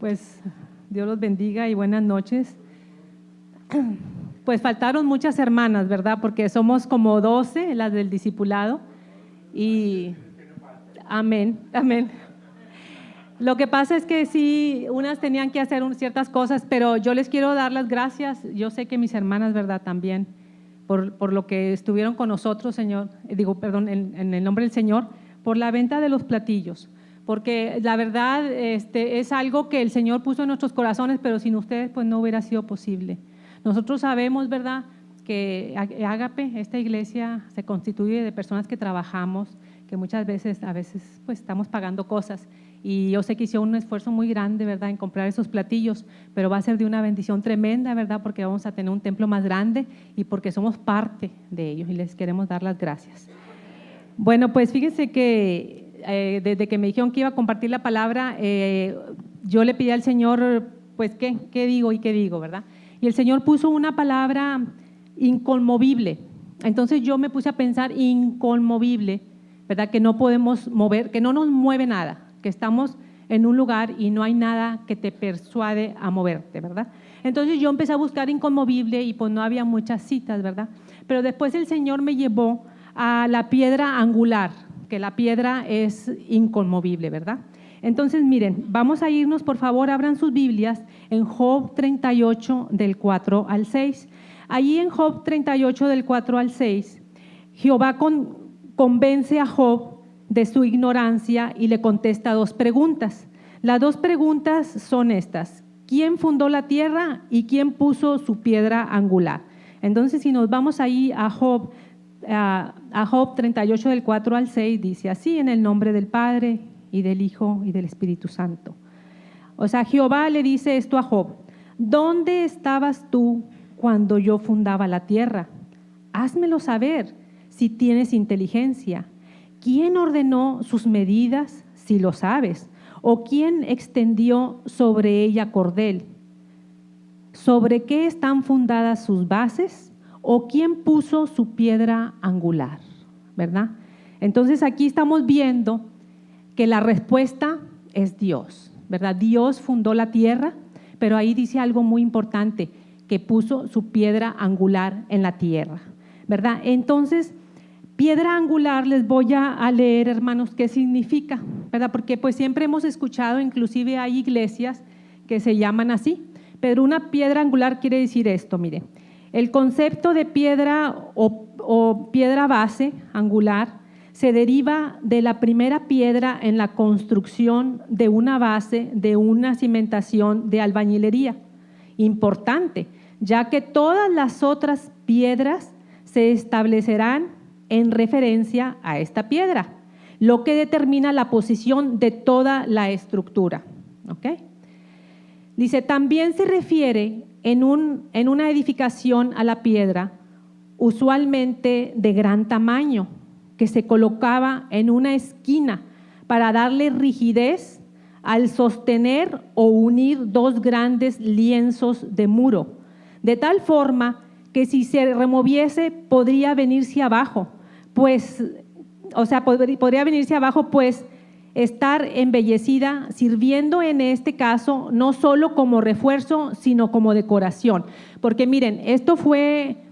Pues Dios los bendiga y buenas noches. Pues faltaron muchas hermanas, ¿verdad? Porque somos como 12 las del discipulado y amén, amén. Lo que pasa es que sí, unas tenían que hacer ciertas cosas, pero yo les quiero dar las gracias. Yo sé que mis hermanas, ¿verdad? También por lo que estuvieron con nosotros, Señor, en el nombre del Señor, por la venta de los platillos. Porque la verdad es algo que el Señor puso en nuestros corazones, pero sin ustedes pues no hubiera sido posible. Nosotros sabemos, ¿verdad?, que Ágape, esta iglesia, se constituye de personas que trabajamos, que muchas veces, pues estamos pagando cosas, y yo sé que hicieron un esfuerzo muy grande, ¿verdad?, en comprar esos platillos, pero va a ser de una bendición tremenda, ¿verdad?, porque vamos a tener un templo más grande y porque somos parte de ellos y les queremos dar las gracias. Bueno, pues fíjense que desde que me dijeron que iba a compartir la palabra, yo le pedí al Señor, pues, ¿qué digo, verdad? Y el Señor puso una palabra inconmovible. Entonces yo me puse a pensar inconmovible, ¿verdad? Que no podemos mover, que no nos mueve nada, que estamos en un lugar y no hay nada que te persuade a moverte, ¿verdad? Entonces yo empecé a buscar inconmovible y pues no había muchas citas, ¿verdad? Pero después el Señor me llevó a la piedra angular, que la piedra es inconmovible, ¿verdad? Entonces, miren, vamos a irnos, por favor, abran sus Biblias en Job 38, del 4 al 6. Allí en Job 38, del 4 al 6, Jehová convence a Job de su ignorancia y le contesta dos preguntas. Las dos preguntas son estas: ¿quién fundó la tierra y quién puso su piedra angular? Entonces, si nos vamos ahí a Job 38, del 4 al 6, dice así: en el nombre del Padre, y del Hijo, y del Espíritu Santo. O sea, Jehová le dice esto a Job: ¿dónde estabas tú cuando yo fundaba la tierra? Házmelo saber, si tienes inteligencia. ¿Quién ordenó sus medidas, si lo sabes? ¿O quién extendió sobre ella cordel? ¿Sobre qué están fundadas sus bases? ¿O quién puso su piedra angular? ¿Verdad? Entonces aquí estamos viendo que la respuesta es Dios, ¿verdad? Dios fundó la tierra, pero ahí dice algo muy importante, que puso su piedra angular en la tierra, ¿verdad? Entonces, piedra angular, les voy a leer, hermanos, qué significa, ¿verdad? Porque pues siempre hemos escuchado, inclusive hay iglesias que se llaman así, pero una piedra angular quiere decir esto, mire, el concepto de piedra o piedra base angular se deriva de la primera piedra en la construcción de una base de una cimentación de albañilería. Importante, ya que todas las otras piedras se establecerán en referencia a esta piedra, lo que determina la posición de toda la estructura. ¿Ok? Dice, también se refiere en una edificación a la piedra, usualmente de gran tamaño, que se colocaba en una esquina para darle rigidez al sostener o unir dos grandes lienzos de muro, de tal forma que si se removiese podría venirse abajo, pues estar embellecida, sirviendo en este caso no solo como refuerzo, sino como decoración. Porque miren, esto fue,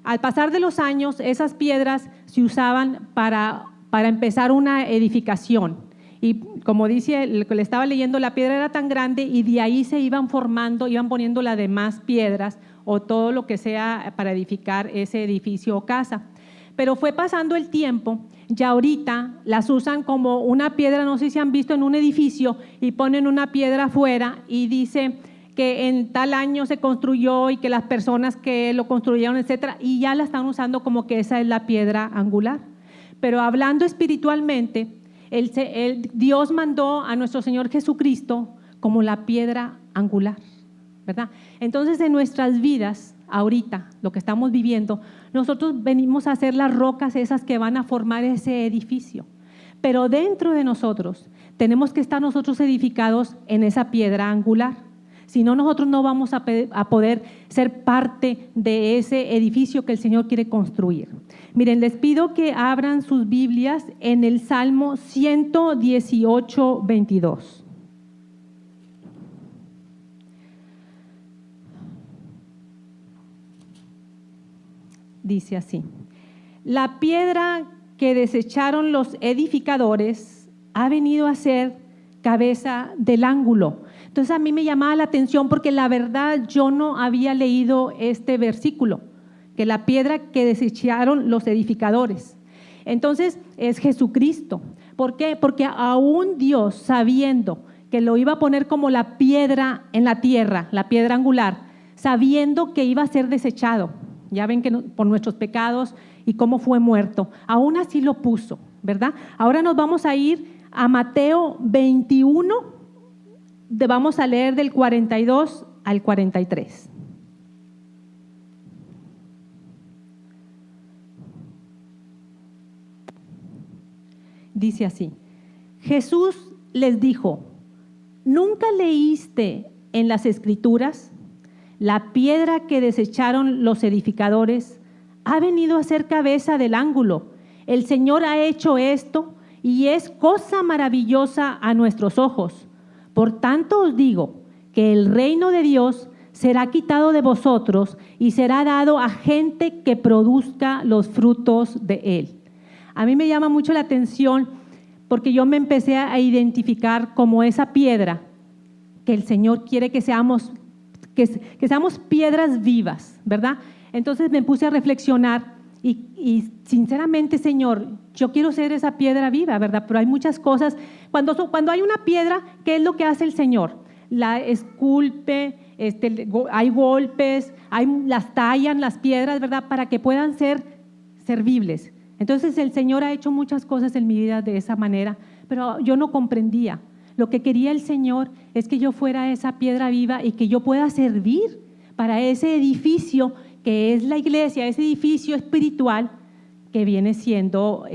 al pasar de los años, esas piedras se usaban para empezar una edificación. Y como dice, le estaba leyendo, la piedra era tan grande y de ahí se iban formando, iban poniendo las demás piedras o todo lo que sea para edificar ese edificio o casa. Pero fue pasando el tiempo, ya ahorita las usan como una piedra, no sé si han visto en un edificio y ponen una piedra afuera y dice que en tal año se construyó y que las personas que lo construyeron, etcétera, y ya la están usando como que esa es la piedra angular. Pero hablando espiritualmente, Dios mandó a nuestro Señor Jesucristo como la piedra angular, ¿verdad? Entonces, en nuestras vidas, ahorita, lo que estamos viviendo, nosotros venimos a ser las rocas esas que van a formar ese edificio. Pero dentro de nosotros, tenemos que estar nosotros edificados en esa piedra angular. Si no, nosotros no vamos a poder ser parte de ese edificio que el Señor quiere construir. Miren, les pido que abran sus Biblias en el Salmo 118, 22. dice así: la piedra que desecharon los edificadores ha venido a ser cabeza del ángulo. Entonces a mí me llamaba la atención porque la verdad yo no había leído este versículo, que la piedra que desecharon los edificadores. Entonces es Jesucristo. ¿Por qué? Porque aún Dios, sabiendo que lo iba a poner como la piedra en la tierra, la piedra angular, sabiendo que iba a ser desechado, ya ven que por nuestros pecados y cómo fue muerto, aún así lo puso, ¿verdad? Ahora nos vamos a ir a Mateo 21, vamos a leer del 42 al 43. Dice así: Jesús les dijo: ¿nunca leíste en las Escrituras? La piedra que desecharon los edificadores ha venido a ser cabeza del ángulo. El Señor ha hecho esto y es cosa maravillosa a nuestros ojos. Por tanto os digo que el reino de Dios será quitado de vosotros y será dado a gente que produzca los frutos de él. A mí me llama mucho la atención porque yo me empecé a identificar como esa piedra que el Señor quiere que seamos piedras vivas, ¿verdad? Entonces me puse a reflexionar y sinceramente, Señor, yo quiero ser esa piedra viva, ¿verdad? Pero hay muchas cosas. Cuando hay una piedra, ¿qué es lo que hace el Señor? La esculpe, hay golpes, las tallan las piedras, ¿verdad? Para que puedan ser servibles. Entonces el Señor ha hecho muchas cosas en mi vida de esa manera, pero yo no comprendía. Lo que quería el Señor es que yo fuera esa piedra viva y que yo pueda servir para ese edificio que es la iglesia, ese edificio espiritual que viene siendo,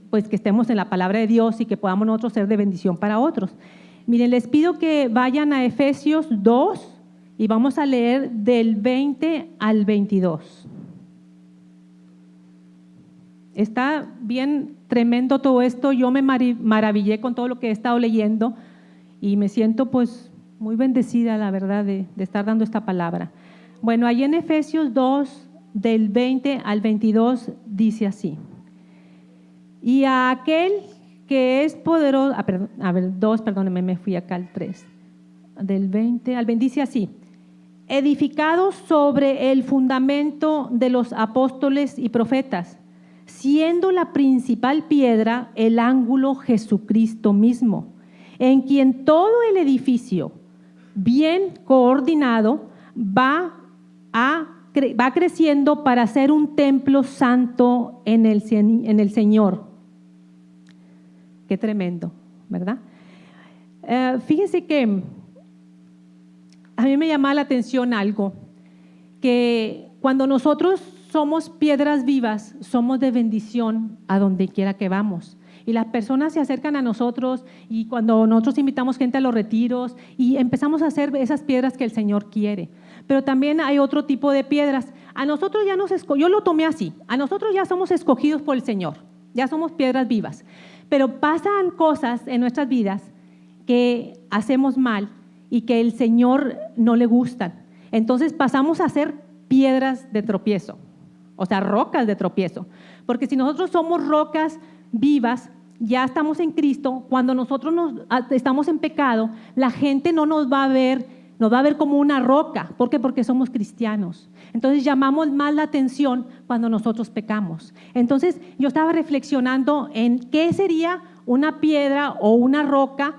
pues que estemos en la palabra de Dios y que podamos nosotros ser de bendición para otros. Miren, les pido que vayan a Efesios 2 y vamos a leer del 20 al 22. Está bien tremendo todo esto. Yo me maravillé con todo lo que he estado leyendo y me siento pues muy bendecida, la verdad, de estar dando esta palabra. Bueno, ahí en Efesios 2, del 20 al 22, dice así: y a aquel que es poderoso, perdónenme, me fui acá al 3, del 20 al 20, dice así: edificados sobre el fundamento de los apóstoles y profetas, siendo la principal piedra el ángulo Jesucristo mismo, en quien todo el edificio, bien coordinado, va creciendo para ser un templo santo en el Señor. Qué tremendo, ¿verdad? Fíjense que a mí me llama la atención algo, que cuando nosotros somos piedras vivas, somos de bendición a donde quiera que vamos. Y las personas se acercan a nosotros y cuando nosotros invitamos gente a los retiros y empezamos a hacer esas piedras que el Señor quiere. Pero también hay otro tipo de piedras. A nosotros ya yo lo tomé así, a nosotros ya somos escogidos por el Señor, ya somos piedras vivas. Pero pasan cosas en nuestras vidas que hacemos mal y que el Señor no le gustan. Entonces pasamos a ser piedras de tropiezo, o sea, rocas de tropiezo. Porque si nosotros somos rocas vivas, ya estamos en Cristo, cuando nosotros estamos en pecado, la gente no nos va a ver como una roca. ¿Por qué? Porque somos cristianos. Entonces llamamos más la atención cuando nosotros pecamos. Entonces yo estaba reflexionando en qué sería una piedra o una roca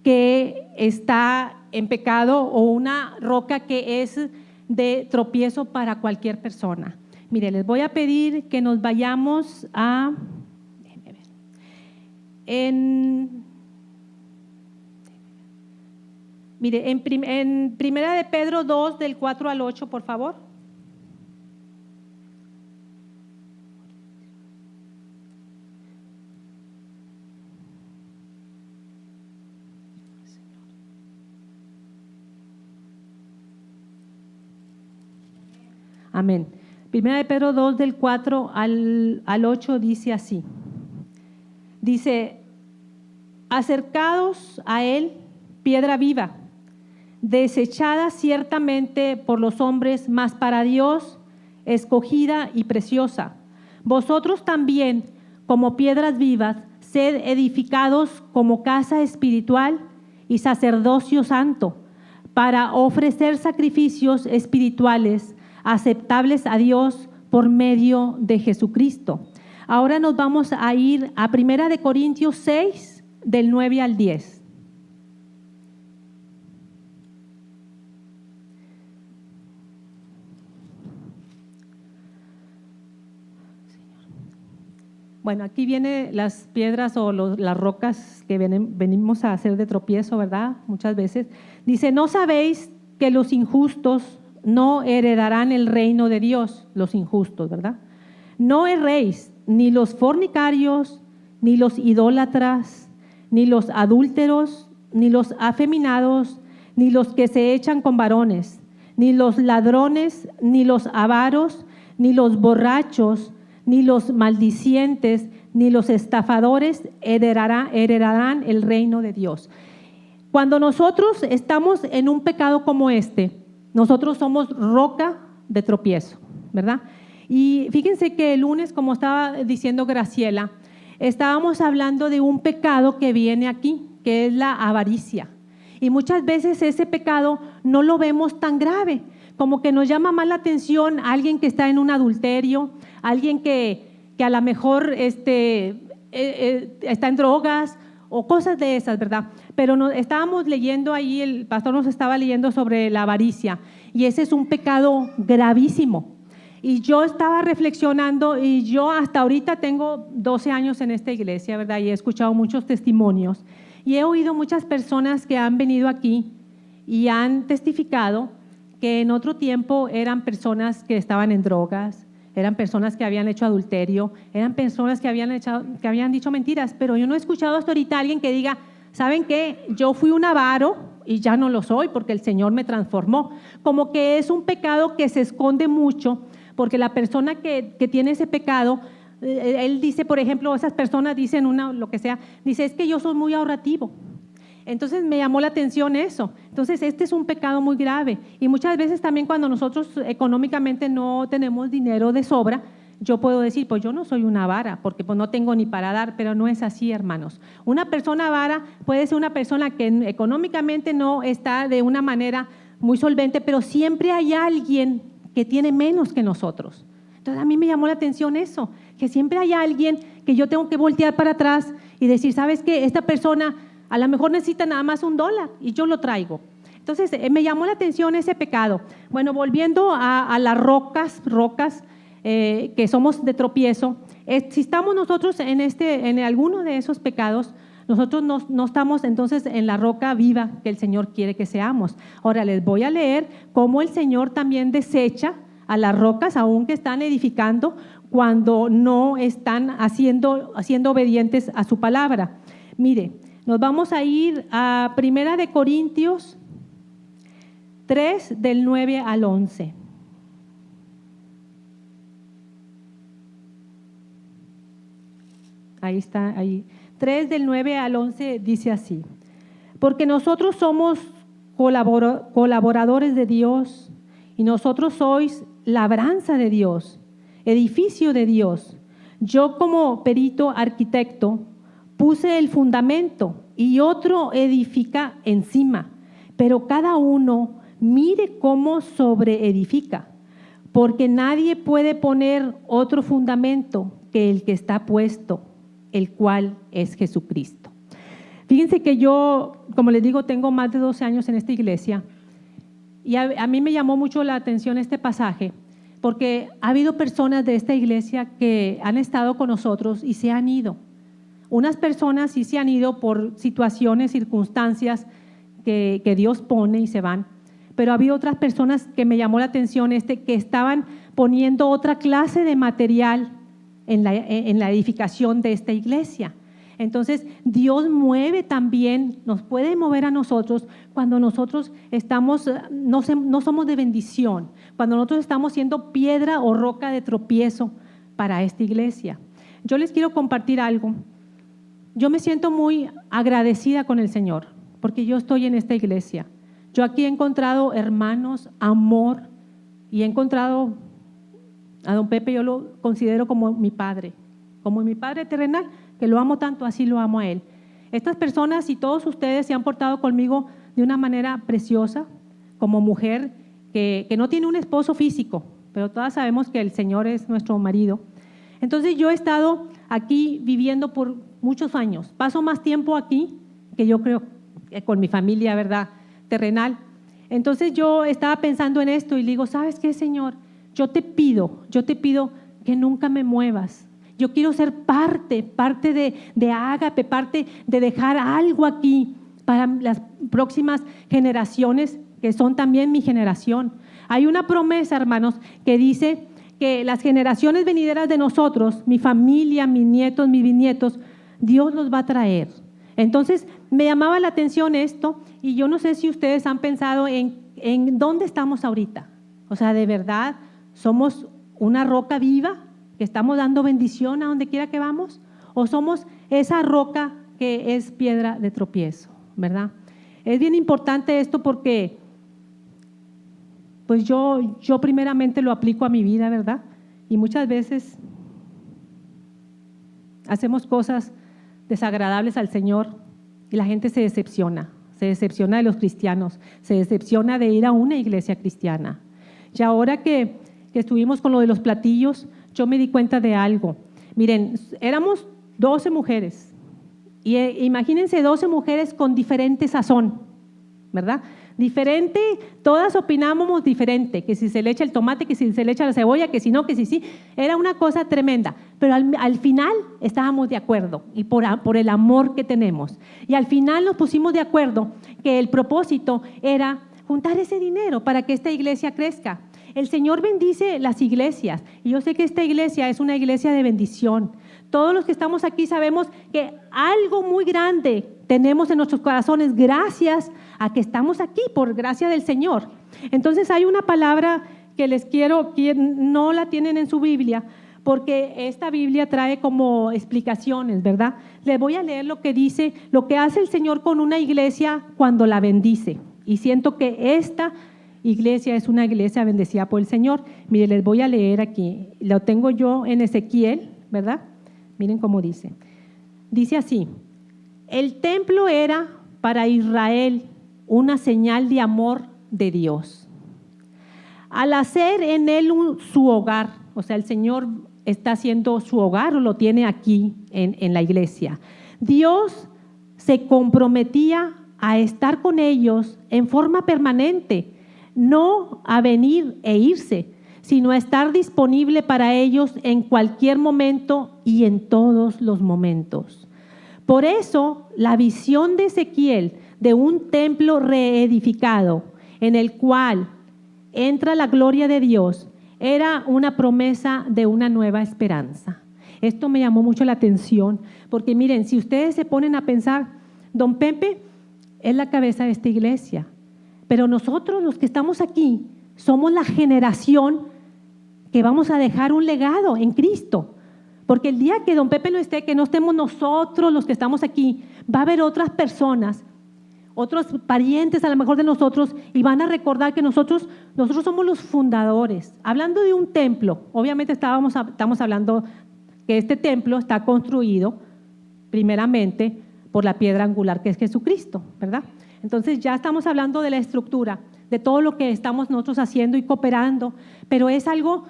que está en pecado o una roca que es de tropiezo para cualquier persona. Mire, les voy a pedir que nos vayamos a... Mire, en Primera de Pedro 2, del 4 al 8, por favor. Amén. Primera de Pedro 2, del 4 al 8, dice así. Dice: acercaos a él, piedra viva, desechada ciertamente por los hombres, mas para Dios escogida y preciosa. Vosotros también, como piedras vivas, sed edificados como casa espiritual y sacerdocio santo, para ofrecer sacrificios espirituales aceptables a Dios por medio de Jesucristo. Ahora nos vamos a ir a 1 de Corintios 6, del 9 al 10. Bueno, aquí vienen las piedras o las rocas que venimos a hacer de tropiezo, ¿verdad? Muchas veces. Dice, ¿no sabéis que los injustos no heredarán el reino de Dios? Los injustos, ¿verdad? No erréis, ni los fornicarios, ni los idólatras, ni los adúlteros, ni los afeminados, ni los que se echan con varones, ni los ladrones, ni los avaros, ni los borrachos, ni los maldicientes, ni los estafadores heredarán el reino de Dios. Cuando nosotros estamos en un pecado como este, nosotros somos roca de tropiezo, ¿verdad? Y fíjense que el lunes, como estaba diciendo Graciela, estábamos hablando de un pecado que viene aquí, que es la avaricia. Y muchas veces ese pecado no lo vemos tan grave, como que nos llama más la atención alguien que está en un adulterio, alguien que a lo mejor está en drogas o cosas de esas, ¿verdad? Pero estábamos leyendo ahí, el pastor nos estaba leyendo sobre la avaricia, y ese es un pecado gravísimo. Y yo estaba reflexionando, y yo hasta ahorita tengo 12 años en esta iglesia, ¿verdad? Y he escuchado muchos testimonios, y he oído muchas personas que han venido aquí y han testificado que en otro tiempo eran personas que estaban en drogas, eran personas que habían hecho adulterio, eran personas que habían dicho mentiras, pero yo no he escuchado hasta ahorita a alguien que diga, ¿saben qué? Yo fui un avaro y ya no lo soy porque el Señor me transformó. Como que es un pecado que se esconde mucho, porque la persona que tiene ese pecado, él dice, por ejemplo, esas personas dicen lo que sea, dice, es que yo soy muy ahorrativo. Entonces me llamó la atención eso. Entonces este es un pecado muy grave, y muchas veces también cuando nosotros económicamente no tenemos dinero de sobra, yo puedo decir, pues yo no soy una avara, porque pues no tengo ni para dar, pero no es así, hermanos. Una persona avara puede ser una persona que económicamente no está de una manera muy solvente, pero siempre hay alguien que tiene menos que nosotros. Entonces a mí me llamó la atención eso, que siempre hay alguien que yo tengo que voltear para atrás y decir, ¿sabes qué? Esta persona a lo mejor necesita nada más $1 y yo lo traigo. Entonces me llamó la atención ese pecado. Bueno, volviendo a las rocas que somos de tropiezo, si estamos nosotros en alguno de esos pecados, nosotros no estamos entonces en la roca viva que el Señor quiere que seamos. Ahora les voy a leer cómo el Señor también desecha a las rocas, aunque están edificando, cuando no están siendo obedientes a su palabra. Mire, nos vamos a ir a 1 de Corintios 3, del 9 al 11. Ahí está, ahí. 3 del 9 al 11 dice así: porque nosotros somos colaboradores de Dios, y nosotros sois labranza de Dios, edificio de Dios. Yo como perito arquitecto puse el fundamento y otro edifica encima, pero cada uno mire cómo sobreedifica, porque nadie puede poner otro fundamento que el que está puesto, el cual es Jesucristo. Fíjense que yo, como les digo, tengo más de 12 años en esta iglesia, y a mí me llamó mucho la atención este pasaje, porque ha habido personas de esta iglesia que han estado con nosotros y se han ido. Unas personas sí se han ido por situaciones, circunstancias que Dios pone y se van, pero había otras personas que me llamó la atención que estaban poniendo otra clase de material en la edificación de esta iglesia. Entonces Dios mueve también, nos puede mover a nosotros cuando nosotros no somos de bendición, cuando nosotros estamos siendo piedra o roca de tropiezo para esta iglesia. Yo les quiero compartir algo. Yo me siento muy agradecida con el Señor, porque yo estoy en esta iglesia. Yo aquí he encontrado hermanos, amor, y he encontrado A don Pepe yo lo considero como mi padre terrenal, que lo amo tanto, así lo amo a él. Estas personas y todos ustedes se han portado conmigo de una manera preciosa, como mujer que no tiene un esposo físico, pero todas sabemos que el Señor es nuestro marido. Entonces yo he estado aquí viviendo por muchos años, paso más tiempo aquí que yo creo con mi familia, ¿verdad?, terrenal. Entonces yo estaba pensando en esto y le digo, ¿sabes qué, Señor? Yo te pido que nunca me muevas. Yo quiero ser parte de Ágape, parte de dejar algo aquí para las próximas generaciones que son también mi generación. Hay una promesa, hermanos, que dice que las generaciones venideras de nosotros, mi familia, mis nietos, mis bisnietos, Dios los va a traer. Entonces me llamaba la atención esto y yo no sé si ustedes han pensado en dónde estamos ahorita. O sea, de verdad, somos una roca viva que estamos dando bendición a donde quiera que vamos, o somos esa roca que es piedra de tropiezo, ¿verdad? Es bien importante esto porque pues yo primeramente lo aplico a mi vida, ¿verdad? Y muchas veces hacemos cosas desagradables al Señor y la gente se decepciona de los cristianos, se decepciona de ir a una iglesia cristiana. Y ahora que estuvimos con lo de los platillos, yo me di cuenta de algo. Miren, éramos 12 mujeres y imagínense 12 mujeres con diferente sazón, ¿verdad? Diferente, todas opinábamos diferente, que si se le echa el tomate, que si se le echa la cebolla, que si no, que si sí, era una cosa tremenda, pero al final estábamos de acuerdo y por el amor que tenemos. Y al final nos pusimos de acuerdo que el propósito era juntar ese dinero para que esta iglesia crezca. El Señor bendice las iglesias y yo sé que esta iglesia es una iglesia de bendición. Todos los que estamos aquí sabemos que algo muy grande tenemos en nuestros corazones gracias a que estamos aquí, por gracia del Señor. Entonces hay una palabra que les quiero, que no la tienen en su Biblia, porque esta Biblia trae como explicaciones, ¿verdad? Les voy a leer lo que dice, lo que hace el Señor con una iglesia cuando la bendice. Y siento que esta iglesia es una iglesia bendecida por el Señor. Mire, les voy a leer aquí, lo tengo yo en Ezequiel, ¿verdad? Miren cómo dice. Dice así: el templo era para Israel una señal de amor de Dios. Al hacer en él su hogar, o sea, el Señor está haciendo su hogar o lo tiene aquí en la iglesia. Dios se comprometía a estar con ellos en forma permanente, no a venir e irse, sino a estar disponible para ellos en cualquier momento y en todos los momentos. Por eso, la visión de Ezequiel de un templo reedificado en el cual entra la gloria de Dios era una promesa de una nueva esperanza. Esto me llamó mucho la atención porque miren, si ustedes se ponen a pensar, don Pepe es la cabeza de esta iglesia, pero nosotros los que estamos aquí somos la generación que vamos a dejar un legado en Cristo. Porque el día que don Pepe no esté, que no estemos nosotros los que estamos aquí, va a haber otras personas, otros parientes a lo mejor de nosotros, y van a recordar que nosotros somos los fundadores. Hablando de un templo, obviamente estamos hablando que este templo está construido primeramente por la piedra angular que es Jesucristo, ¿verdad? Entonces ya estamos hablando de la estructura, de todo lo que estamos nosotros haciendo y cooperando, pero es algo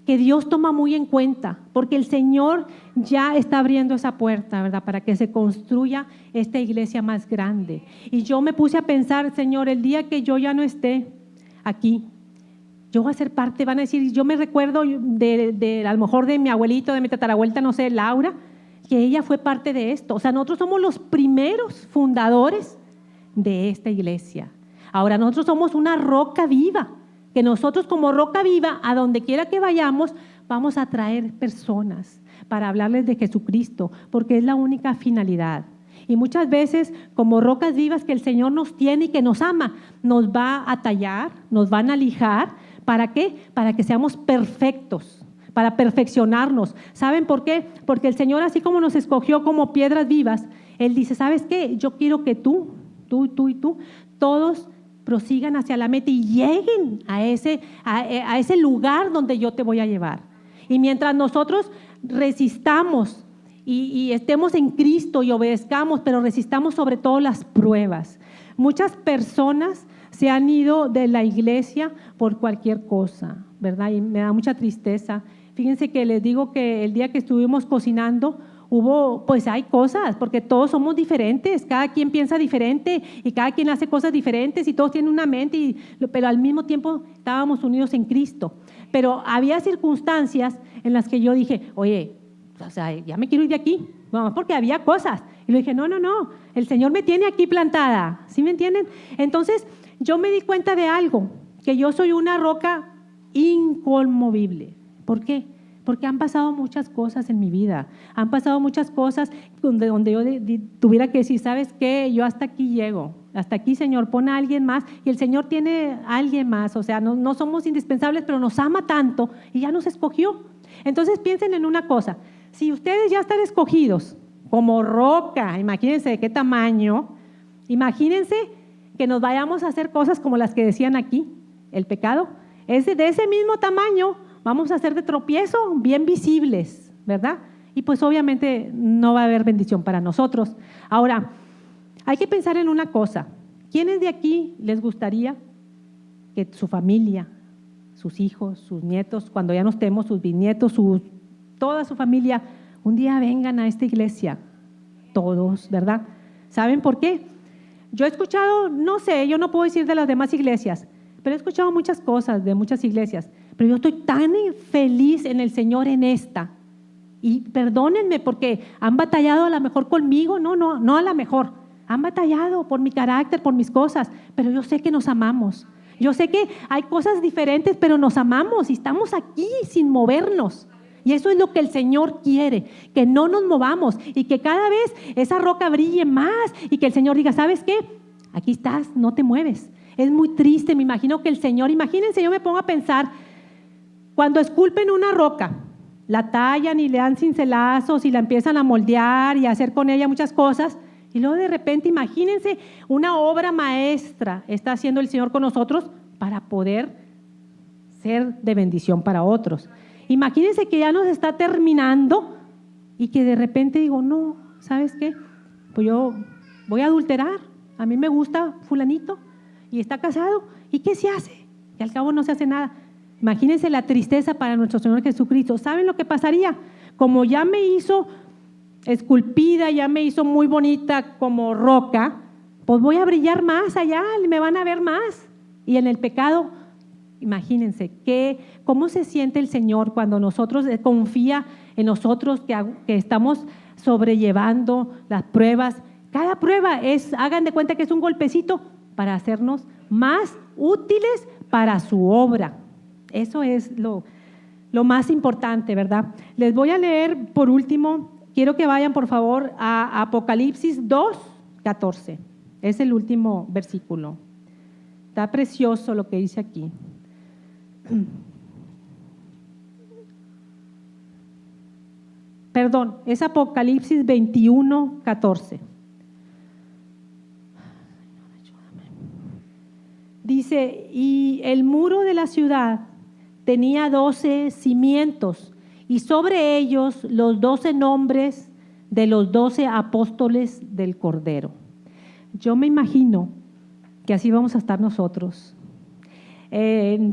que Dios toma muy en cuenta, porque el Señor ya está abriendo esa puerta, ¿verdad?, para que se construya esta iglesia más grande. Y yo me puse a pensar, Señor, el día que yo ya no esté aquí, yo voy a ser parte, van a decir, yo me recuerdo de a lo mejor de mi abuelito, de mi tatarabuelta, no sé, Laura, que ella fue parte de esto. O sea, nosotros somos los primeros fundadores de esta iglesia. Ahora, nosotros somos una roca viva, que nosotros como roca viva, a donde quiera que vayamos, vamos a traer personas para hablarles de Jesucristo, porque es la única finalidad. Y muchas veces, como rocas vivas que el Señor nos tiene y que nos ama, nos va a tallar, nos van a lijar. ¿Para qué? Para que seamos perfectos, para perfeccionarnos. ¿Saben por qué? Porque el Señor, así como nos escogió como piedras vivas, Él dice, ¿sabes qué? Yo quiero que tú y tú, todos prosigan hacia la meta y lleguen a ese lugar donde yo te voy a llevar. Y mientras nosotros resistamos y estemos en Cristo y obedezcamos, pero resistamos sobre todo las pruebas. Muchas personas se han ido de la iglesia por cualquier cosa, ¿verdad? Y me da mucha tristeza. Fíjense que les digo que el día que estuvimos cocinando, hay cosas, porque todos somos diferentes, cada quien piensa diferente y cada quien hace cosas diferentes y todos tienen una mente, pero al mismo tiempo estábamos unidos en Cristo. Pero había circunstancias en las que yo dije, oye, ya me quiero ir de aquí, no, porque había cosas. Y le dije, no, el Señor me tiene aquí plantada, ¿sí me entienden? Entonces yo me di cuenta de algo, que yo soy una roca inconmovible. ¿Por qué? Porque han pasado muchas cosas en mi vida, han pasado muchas cosas donde yo tuviera que decir, ¿sabes qué? Yo hasta aquí llego, hasta aquí, Señor, pon a alguien más, y el Señor tiene a alguien más, o sea, no somos indispensables, pero nos ama tanto y ya nos escogió. Entonces piensen en una cosa, si ustedes ya están escogidos como roca, imagínense de qué tamaño, imagínense que nos vayamos a hacer cosas como las que decían aquí, el pecado, es de ese mismo tamaño. Vamos a hacer de tropiezo bien visibles, ¿verdad? Y pues obviamente no va a haber bendición para nosotros. Ahora, hay que pensar en una cosa. ¿Quiénes de aquí les gustaría que su familia, sus hijos, sus nietos, cuando ya no estemos, sus bisnietos, toda su familia, un día vengan a esta iglesia? Todos, ¿verdad? ¿Saben por qué? Yo he escuchado, no sé, yo no puedo decir de las demás iglesias, pero he escuchado muchas cosas de muchas iglesias. Pero yo estoy tan feliz en el Señor en esta. Y perdónenme porque han batallado a lo mejor conmigo, no a lo mejor. Han batallado por mi carácter, por mis cosas, pero yo sé que nos amamos. Yo sé que hay cosas diferentes, pero nos amamos y estamos aquí sin movernos. Y eso es lo que el Señor quiere, que no nos movamos y que cada vez esa roca brille más y que el Señor diga, ¿sabes qué? Aquí estás, no te mueves. Es muy triste, me imagino que el Señor, imagínense, yo me pongo a pensar, cuando esculpen una roca, la tallan y le dan cincelazos y la empiezan a moldear y a hacer con ella muchas cosas, y luego de repente, imagínense, una obra maestra está haciendo el Señor con nosotros para poder ser de bendición para otros. Imagínense que ya nos está terminando y que de repente digo, no, ¿sabes qué? Pues yo voy a adulterar, a mí me gusta fulanito y está casado, ¿y qué se hace? Que al cabo no se hace nada. Imagínense la tristeza para nuestro Señor Jesucristo. ¿Saben lo que pasaría? Como ya me hizo esculpida, ya me hizo muy bonita como roca, pues voy a brillar más allá, me van a ver más. Y en el pecado, imagínense, cómo se siente el Señor cuando nosotros confía en nosotros que estamos sobrellevando las pruebas. Cada prueba hagan de cuenta que es un golpecito para hacernos más útiles para su obra. Eso es lo más importante, ¿verdad? Les voy a leer por último, quiero que vayan por favor a Apocalipsis 2:14. Es el último versículo. Está precioso lo que dice aquí. Perdón, es Apocalipsis 21:14. Dice, y el muro de la ciudad tenía 12 cimientos y sobre ellos los 12 nombres de los 12 apóstoles del Cordero. Yo me imagino que así vamos a estar nosotros.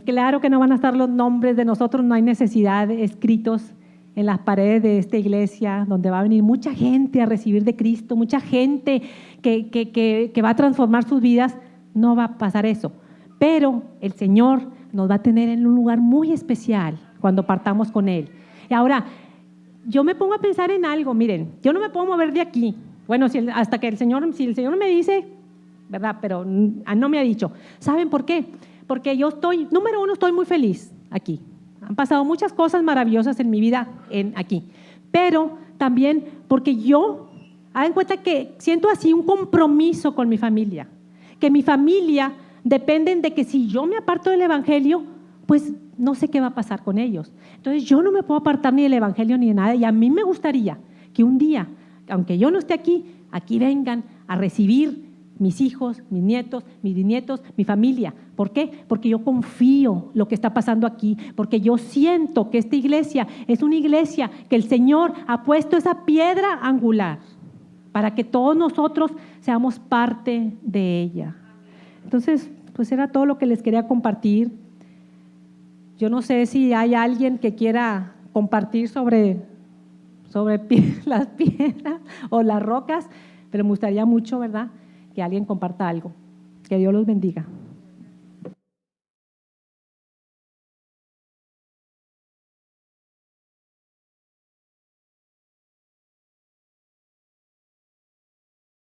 Claro que no van a estar los nombres de nosotros, no hay necesidad escritos en las paredes de esta iglesia, donde va a venir mucha gente a recibir de Cristo, mucha gente que va a transformar sus vidas. No va a pasar eso. Pero el Señor nos va a tener en un lugar muy especial cuando partamos con Él. Y ahora, yo me pongo a pensar en algo, miren, yo no me puedo mover de aquí. Bueno, si el Señor me dice, ¿verdad? Pero no me ha dicho. ¿Saben por qué? Porque yo número uno, estoy muy feliz aquí. Han pasado muchas cosas maravillosas en mi vida aquí. Pero también porque hagan cuenta que siento así un compromiso con mi familia. Que mi familia dependen de que si yo me aparto del Evangelio, pues no sé qué va a pasar con ellos. Entonces yo no me puedo apartar ni del Evangelio ni de nada. Y a mí me gustaría que un día, aunque yo no esté aquí vengan a recibir mis hijos, mis nietos, mis bisnietos, mi familia. ¿Por qué? Porque yo confío lo que está pasando aquí, porque yo siento que esta iglesia es una iglesia que el Señor ha puesto esa piedra angular para que todos nosotros seamos parte de ella. Entonces, pues era todo lo que les quería compartir. Yo no sé si hay alguien que quiera compartir sobre las piedras o las rocas, pero me gustaría mucho, ¿verdad?, que alguien comparta algo. Que Dios los bendiga.